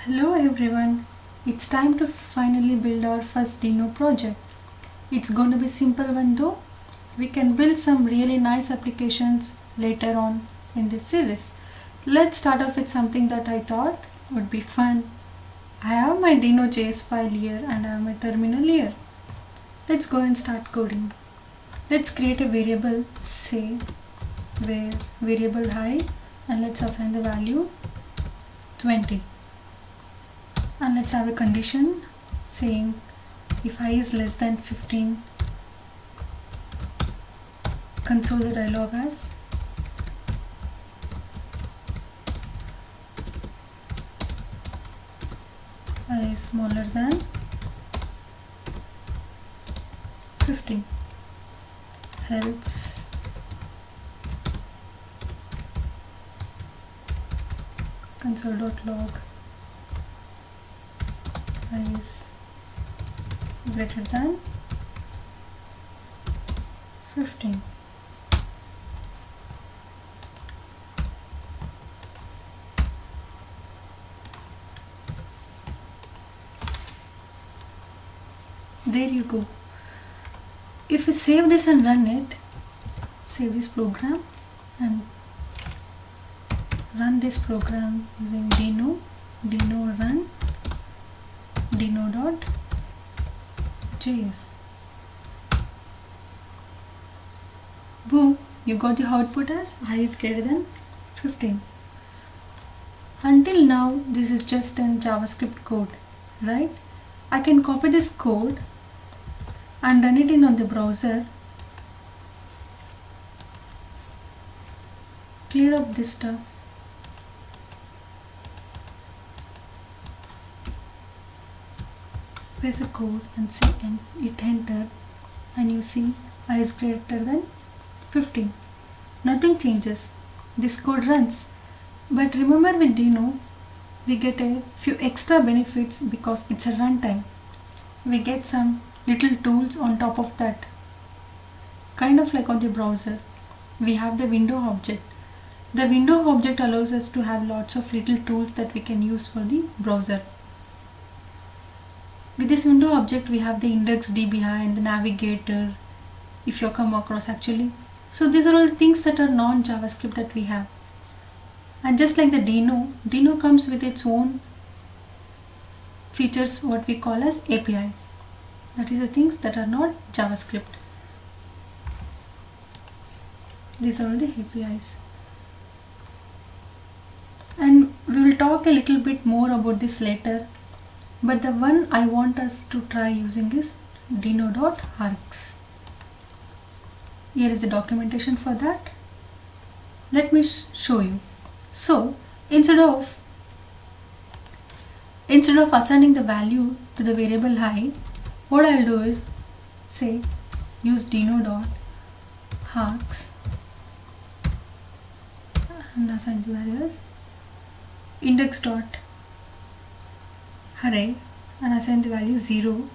Hello everyone, it's time to finally build our first Dino project. It's going to be simple one though. We can build some really nice applications later on in this series. Let's start off with something that I thought would be fun. I have my Dino.js file here and I have my terminal here. Let's go and start coding. Let's create a variable, say where variable height, and let's assign the value 20. And let's have a condition saying if I is less than 15, console the dialog as I is smaller than 15, else console.log is greater than 15. There you go. If we save this and run it, save this program and run this program using dino run dino.js. Boom, you got the output as I is greater than 15. Until now, this is just in JavaScript code, right? I can copy this code and run it in on the browser. Clear up this stuff. Paste a code and say hit enter, and you see I is greater than 15. Nothing changes. This code runs. But remember, with Dino, we get a few extra benefits because it's a runtime. We get some little tools on top of that. Kind of like on the browser, we have the window object. The window object allows us to have lots of little tools that we can use for the browser. With this window object, we have the index behind, the navigator, if you come across actually. So these are all things that are non-JavaScript that we have. And just like the Dino comes with its own features, what we call as API. That is the things that are not JavaScript. These are all the APIs. And we will talk a little bit more about this later. But the one I want us to try using is dino.args. Here is the documentation for that. Let me show you. So instead of assigning the value to the variable height, what I'll do is say use dino.args and assign the value as index.array and assign the value 0.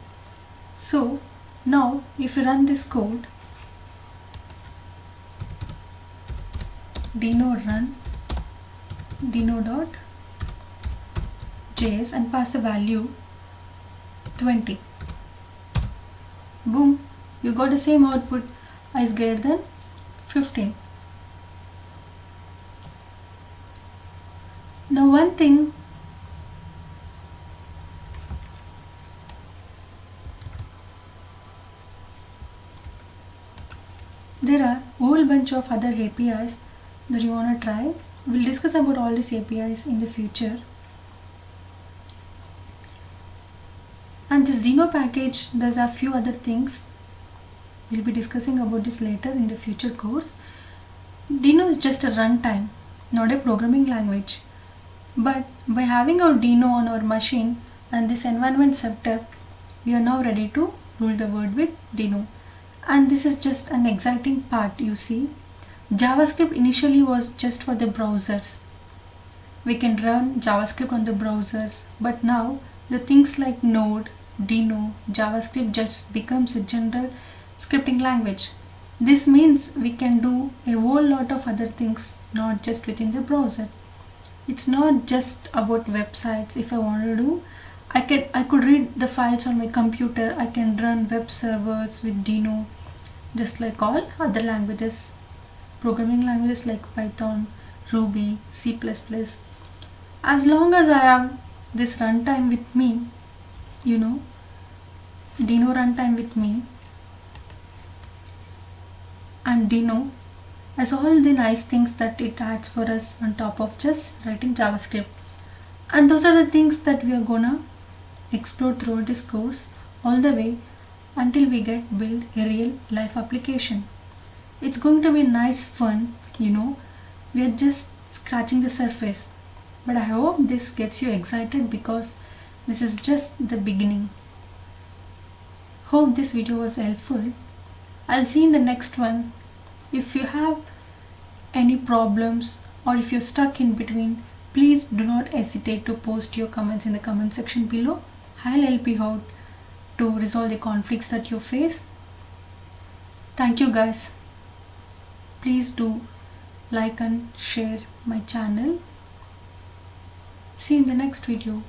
So now if you run this code, dino run dino.js and pass the value 20. Boom, you got the same output, I is greater than 15. Now one thing, there are a whole bunch of other APIs that you want to try. We'll discuss about all these APIs in the future. And this Dino package does a few other things. We'll be discussing about this later in the future course. Dino is just a runtime, not a programming language. But by having our Dino on our machine and this environment setup, we are now ready to rule the world with Dino. And this is just an exciting part, you see. JavaScript initially was just for the browsers. We can run JavaScript on the browsers, but now the things like Node, Dino, JavaScript just becomes a general scripting language. This means we can do a whole lot of other things, not just within the browser. It's not just about websites. If I want to do, I could read the files on my computer. I can run web servers with Dino, just like all other languages, programming languages like Python, Ruby, C++. As long as I have this runtime with me, you know, Dino runtime with me, and Dino as all the nice things that it adds for us on top of just writing JavaScript. And those are the things that we are gonna explore throughout this course all the way until we get build a real life application. It's going to be nice fun, we are just scratching the surface. But I hope this gets you excited because this is just the beginning. Hope this video was helpful. I'll see you in the next one. If you have any problems or if you're stuck in between, please do not hesitate to post your comments in the comment section below. I'll help you out to resolve the conflicts that you face. Thank you guys. Please do like and share my channel. See you in the next video.